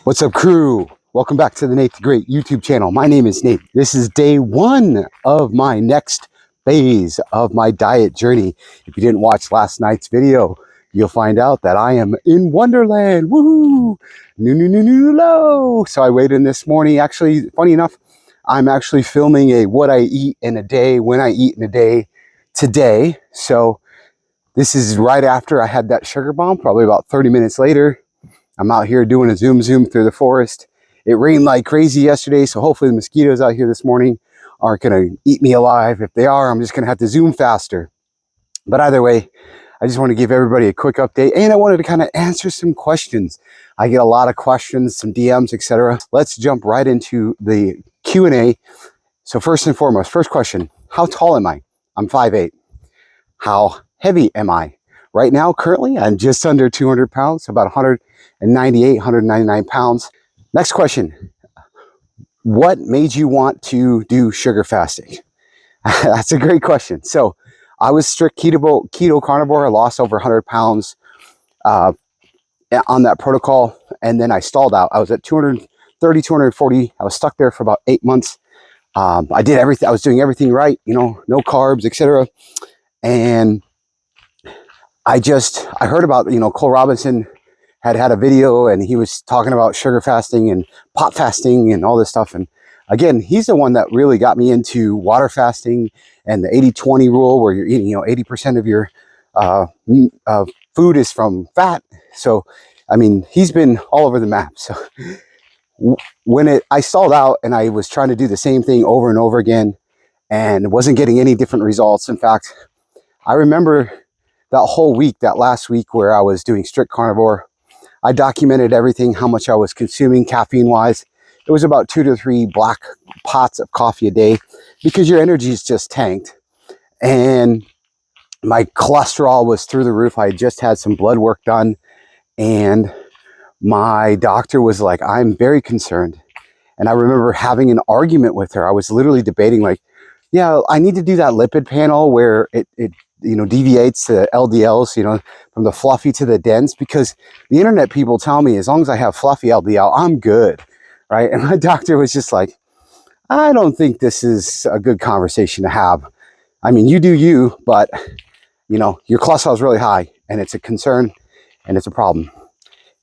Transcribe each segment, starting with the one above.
What's up, crew? Welcome back to the Nate the Great YouTube channel. My name is Nate. This is day one of my next phase of my diet journey. If you didn't watch last night's video, you'll find out that I am in Wonderland. Woohoo! New low. So I weighed in this morning. Actually, funny enough, I'm actually filming a what I eat in a day, when I eat in a day today. So this is right after I had that sugar bomb, probably about 30 minutes later. I'm out here doing a zoom through the forest. It rained like crazy yesterday, so hopefully the mosquitoes out here this morning aren't gonna eat me alive. If they are, I'm just gonna have to zoom faster. But either way, I just want to give everybody a quick update, and I wanted to kind of answer some questions. I get a lot of questions, some DMs, etc. Let's jump right into the Q&A. So first and foremost, first question, how tall am I? I'm 5'8". How heavy am I? Right now, currently, I'm just under 200 pounds, about 198, 199 pounds. Next question. What made you want to do sugar fasting? That's a great question. So I was strict keto carnivore. I lost over 100 pounds on that protocol. And then I stalled out. I was at 230, 240. I was stuck there for about 8 months. I did everything. I was doing everything right, no carbs, etc. And I heard about, Cole Robinson had a video, and he was talking about sugar fasting and pot fasting and all this stuff. And again, he's the one that really got me into water fasting and the 80-20 rule, where you're eating, 80% of your food is from fat. So, I mean, he's been all over the map. So when I stalled out and I was trying to do the same thing over and over again and wasn't getting any different results. In fact, I remember that whole week, that last week where I was doing strict carnivore, I documented everything, how much I was consuming caffeine-wise. It was about 2 to 3 black pots of coffee a day because your energy's just tanked. And my cholesterol was through the roof. I had just had some blood work done, and my doctor was like, I'm very concerned. And I remember having an argument with her. I was literally debating, like, yeah, I need to do that lipid panel where it deviates the LDLs, from the fluffy to the dense, because the internet people tell me as long as I have fluffy LDL, I'm good, right? And my doctor was just like, I don't think this is a good conversation to have. I mean, you do you, but your cholesterol is really high, and it's a concern, and it's a problem.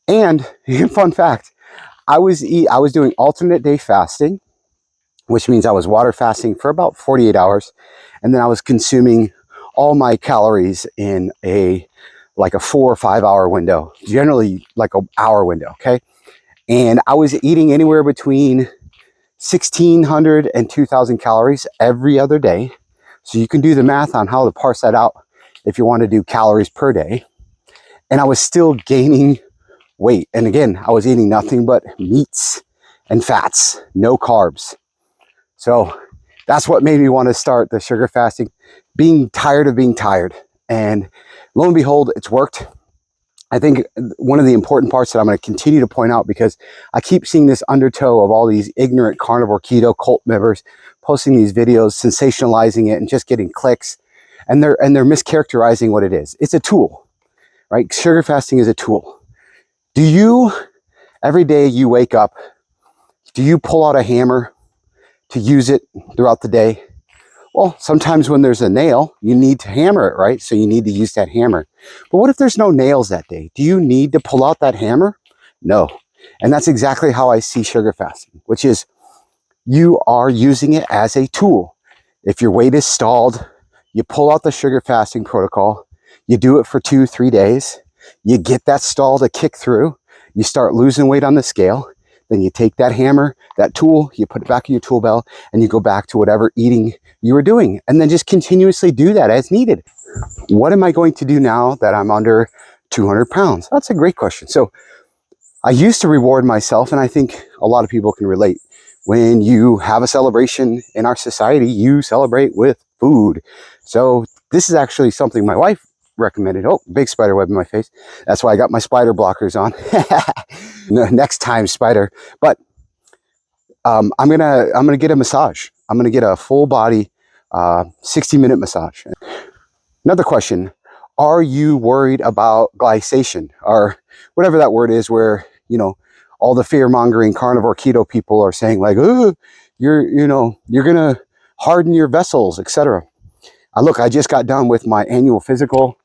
And fun fact, I was doing alternate day fasting, which means I was water fasting for about 48 hours, and then I was consuming all my calories in a 4 or 5 hour window, generally like an hour window, okay? And I was eating anywhere between 1,600 and 2,000 calories every other day. So you can do the math on how to parse that out if you want to do calories per day. And I was still gaining weight. And again, I was eating nothing but meats and fats, no carbs. So that's what made me want to start the sugar fasting, being tired of being tired. And lo and behold, it's worked. I think one of the important parts that I'm going to continue to point out, because I keep seeing this undertow of all these ignorant carnivore keto cult members posting these videos, sensationalizing it and just getting clicks. And they're mischaracterizing what it is. It's a tool, right? Sugar fasting is a tool. Do you, every day you wake up, do you pull out a hammer to use it throughout the day? Well, sometimes when there's a nail, you need to hammer it, right? So you need to use that hammer. But what if there's no nails that day? Do you need to pull out that hammer? No. And that's exactly how I see sugar fasting, which is you are using it as a tool. If your weight is stalled, you pull out the sugar fasting protocol, you do it for 2-3 days, you get that stall to kick through, you start losing weight on the scale, then you take that hammer, that tool, you put it back in your tool belt, and you go back to whatever eating you were doing. And then just continuously do that as needed. What am I going to do now that I'm under 200 pounds? That's a great question. So I used to reward myself, and I think a lot of people can relate. When you have a celebration in our society, you celebrate with food. So this is actually something my wife recommended. Oh, big spider web in my face. That's why I got my spider blockers on. Next time, spider. But I'm gonna get a massage. I'm gonna get a full body 60-minute massage. Another question: are you worried about glycation, or whatever that word is, where all the fear-mongering carnivore keto people are saying like, oh, you're gonna harden your vessels, etc. Look, I just got done with my annual physical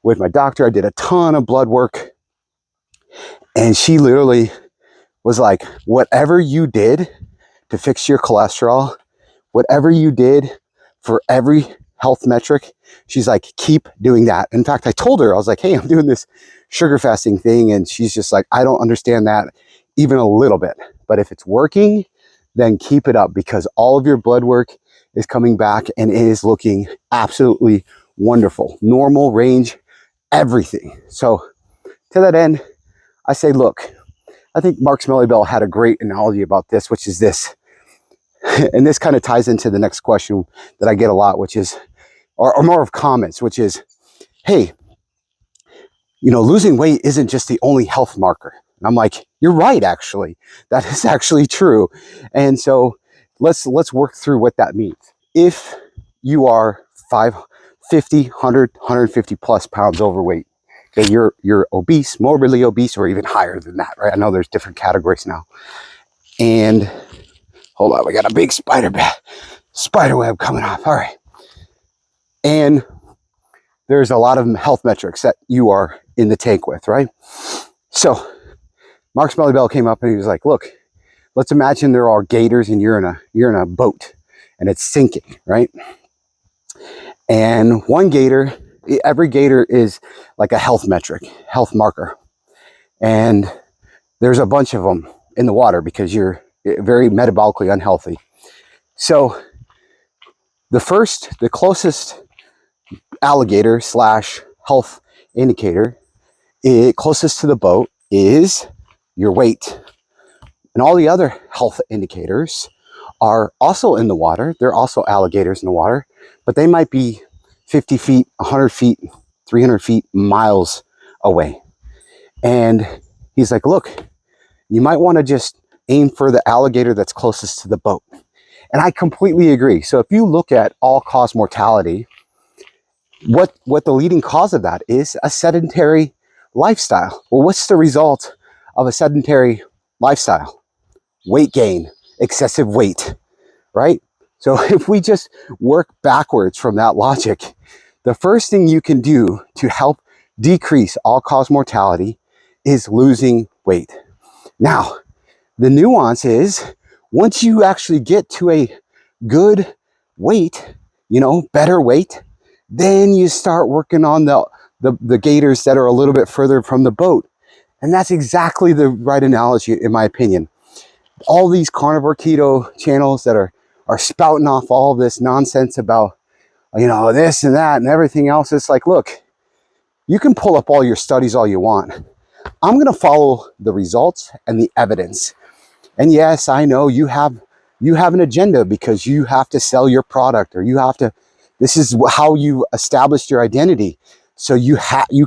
with my doctor. I did a ton of blood work, and she literally was like, whatever you did to fix your cholesterol, whatever you did for every health metric, she's like, keep doing that. In fact, I told her, I was like, hey, I'm doing this sugar fasting thing. And she's just like, I don't understand that even a little bit. But if it's working, then keep it up, because all of your blood work is coming back and it is looking absolutely wonderful. Normal range, everything. So to that end, I say, look, I think Mark Smelly had a great analogy about this, which is this. And this kind of ties into the next question that I get a lot, which is, or more of comments, which is, hey, losing weight isn't just the only health marker. And I'm like, you're right, actually. That is actually true. And so let's work through what that means. If you are 50, 100, 150 plus pounds overweight, okay, you're obese, morbidly obese, or even higher than that, right? I know there's different categories now. And hold on, we got a big spider web coming off. All right. And there's a lot of health metrics that you are in the tank with, right? So Mark Smelly came up and he was like, look, let's imagine there are gators and you're in a boat and it's sinking, right? And every gator is like a health metric, health marker. And there's a bunch of them in the water because you're very metabolically unhealthy. So the closest alligator / health indicator closest to the boat is your weight. And all the other health indicators are also in the water. They're also alligators in the water, but they might be 50 feet, 100 feet, 300 feet, miles away. And he's like, look, you might want to just aim for the alligator that's closest to the boat. And I completely agree. So if you look at all-cause mortality, what the leading cause of that is a sedentary lifestyle. Well, what's the result of a sedentary lifestyle? Weight gain, excessive weight, right? So if we just work backwards from that logic, the first thing you can do to help decrease all-cause mortality is losing weight. Now, the nuance is, once you actually get to a good weight, better weight, then you start working on the gators that are a little bit further from the boat. And that's exactly the right analogy, in my opinion. All these carnivore keto channels that are spouting off all this nonsense about, this and that and everything else. It's like, look, you can pull up all your studies all you want. I'm going to follow the results and the evidence. And yes, I know you have an agenda because you have to sell your product, or this is how you established your identity. So you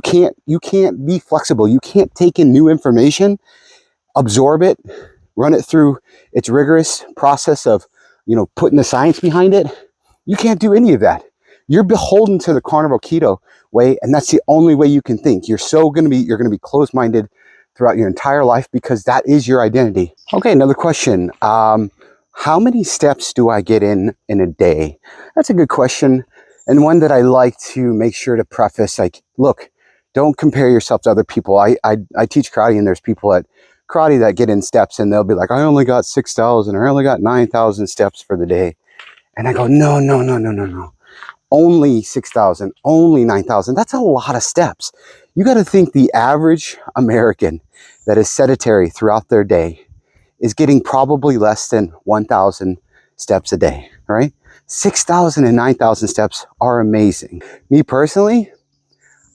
can't be flexible. You can't take in new information, absorb it, run it through its rigorous process of, putting the science behind it. You can't do any of that. You're beholden to the carnivore keto way, and that's the only way you can think. You're going to be closed-minded throughout your entire life because that is your identity. Okay, another question. How many steps do I get in a day? That's a good question, and one that I like to make sure to preface, like, look, don't compare yourself to other people. I teach karate, and there's people at karate that get in steps and they'll be like, I only got 6,000 or I only got 9,000 steps for the day. And I go, no. Only 6,000, only 9,000. That's a lot of steps. You got to think the average American that is sedentary throughout their day is getting probably less than 1,000 steps a day, right? 6,000 and 9,000 steps are amazing. Me personally,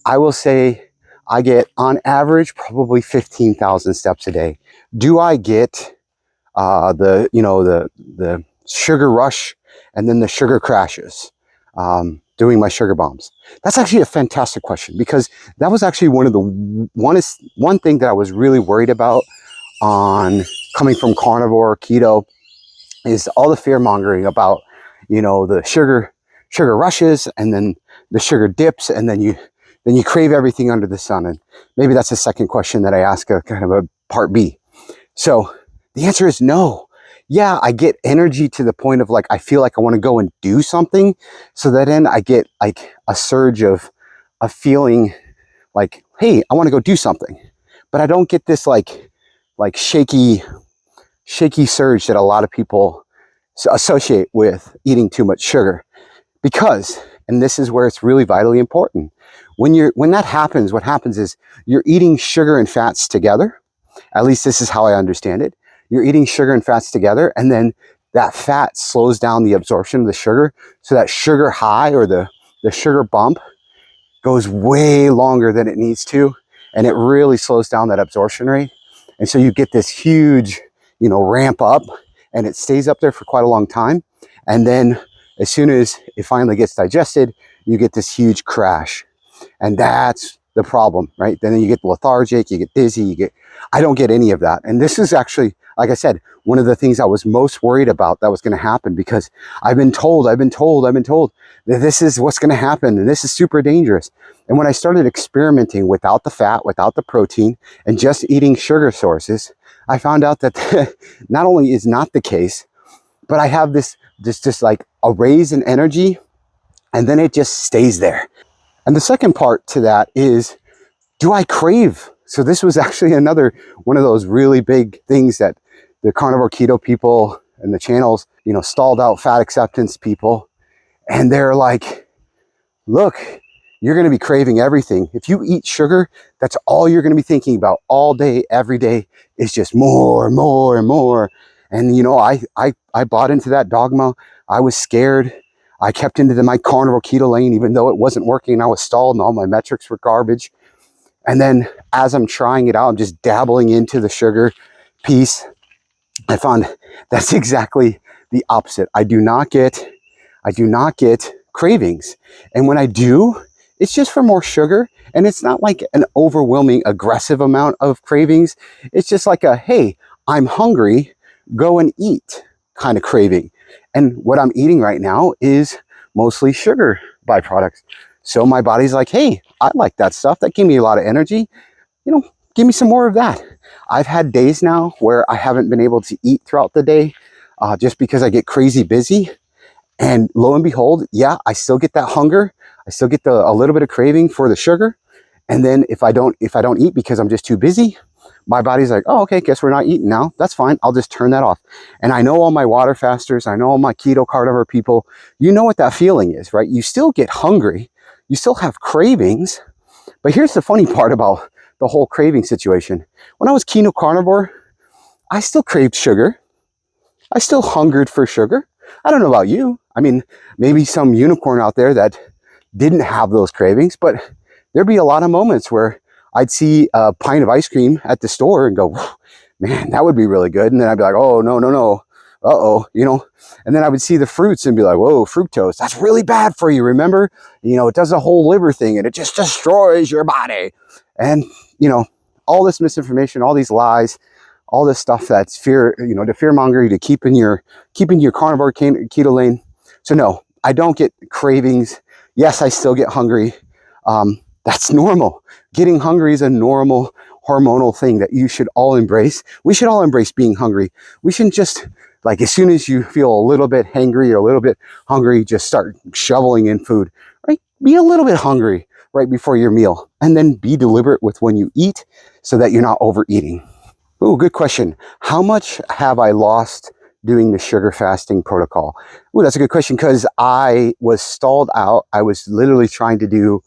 I will say I get on average probably 15,000 steps a day. Do I get the sugar rush and then the sugar crashes doing my sugar bombs? That's actually a fantastic question, because that was actually one thing that I was really worried about on coming from carnivore keto, is all the fear mongering about, the sugar rushes and then the sugar dips, and then you crave everything under the sun. And maybe that's the second question that I ask, a kind of a part B. So the answer is no. Yeah, I get energy to the point of like, I feel like I want to go and do something. So that then I get like a surge of a feeling like, hey, I want to go do something. But I don't get this like shaky surge that a lot of people associate with eating too much sugar. Because, and this is where it's really vitally important, when that happens, what happens is you're eating sugar and fats together. At least this is how I understand it. You're eating sugar and fats together, and then that fat slows down the absorption of the sugar. So that sugar high, or the sugar bump, goes way longer than it needs to. And it really slows down that absorption rate. And so you get this huge, ramp up, and it stays up there for quite a long time. And then as soon as it finally gets digested, you get this huge crash. And that's the problem, right? Then you get lethargic, you get dizzy, I don't get any of that. And this is actually, like I said, one of the things I was most worried about that was going to happen, because I've been told that this is what's going to happen, and this is super dangerous. And when I started experimenting without the fat, without the protein, and just eating sugar sources, I found out that not only is not the case, but I have this like a raise in energy, and then it just stays there. And the second part to that is, do I crave? So this was actually another one of those really big things that the carnivore keto people and the channels, stalled out fat acceptance people. And they're like, look, you're going to be craving everything. If you eat sugar, that's all you're going to be thinking about all day, every day, is just more and more and more. And, I bought into that dogma. I was scared. I kept into my carnivore keto lane, even though it wasn't working. I was stalled and all my metrics were garbage. And then as I'm trying it out, I'm just dabbling into the sugar piece. I found that's exactly the opposite. I do not get cravings. And when I do, it's just for more sugar. And it's not like an overwhelming, aggressive amount of cravings. It's just like a, hey, I'm hungry, go and eat kind of craving. And what I'm eating right now is mostly sugar byproducts. So my body's like, hey, I like that stuff. That gave me a lot of energy. Give me some more of that. I've had days now where I haven't been able to eat throughout the day just because I get crazy busy. And lo and behold, yeah, I still get that hunger. I still get a little bit of craving for the sugar. And then if I don't eat because I'm just too busy, my body's like, oh, okay, guess we're not eating now. That's fine. I'll just turn that off. And I know all my water fasters, I know all my keto carnivore people, you know what that feeling is, right? You still get hungry. You still have cravings. But here's the funny part about the whole craving situation. When I was keto carnivore, I still craved sugar. I still hungered for sugar. I don't know about you. I mean, maybe some unicorn out there that didn't have those cravings, but there'd be a lot of moments where I'd see a pint of ice cream at the store and go, man, that would be really good. And then I'd be like, oh, no. Uh-oh, and then I would see the fruits and be like, whoa, fructose, that's really bad for you. Remember, it does a whole liver thing and it just destroys your body. And, all this misinformation, all these lies, all this stuff that's fear, to fear monger you, to keep in your carnivore keto lane. So no, I don't get cravings. Yes, I still get hungry. That's normal. Getting hungry is a normal hormonal thing that you should all embrace. We should all embrace being hungry. We shouldn't just, like, as soon as you feel a little bit hangry or a little bit hungry, just start shoveling in food, right? Be a little bit hungry right before your meal, and then be deliberate with when you eat so that you're not overeating. Oh, good question. How much have I lost doing the sugar fasting protocol? Oh, that's a good question, because I was stalled out. I was literally trying to do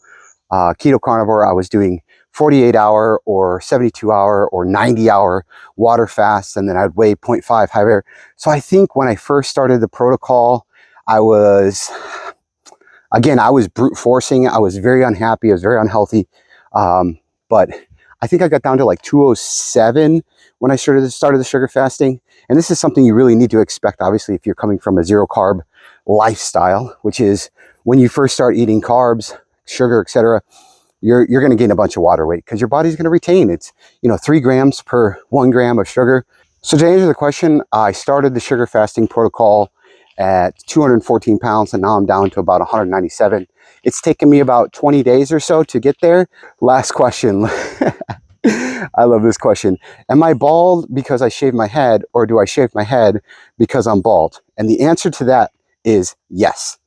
keto carnivore. I was doing 48-hour or 72-hour or 90-hour water fasts, and then I'd weigh 0.5 high air. So I think when I first started the protocol, I was brute forcing. I was very unhappy. I was very unhealthy. But I think I got down to like 207 when I started the sugar fasting. And this is something you really need to expect, obviously, if you're coming from a zero carb lifestyle, which is when you first start eating carbs, sugar, etc., you're going to gain a bunch of water weight because your body's going to retain. It's 3 grams per 1 gram of sugar. So to answer the question, I started the sugar fasting protocol at 214 pounds, and now I'm down to about 197. It's taken me about 20 days or so to get there. Last question. I love this question. Am I bald because I shave my head, or do I shave my head because I'm bald? And the answer to that is yes.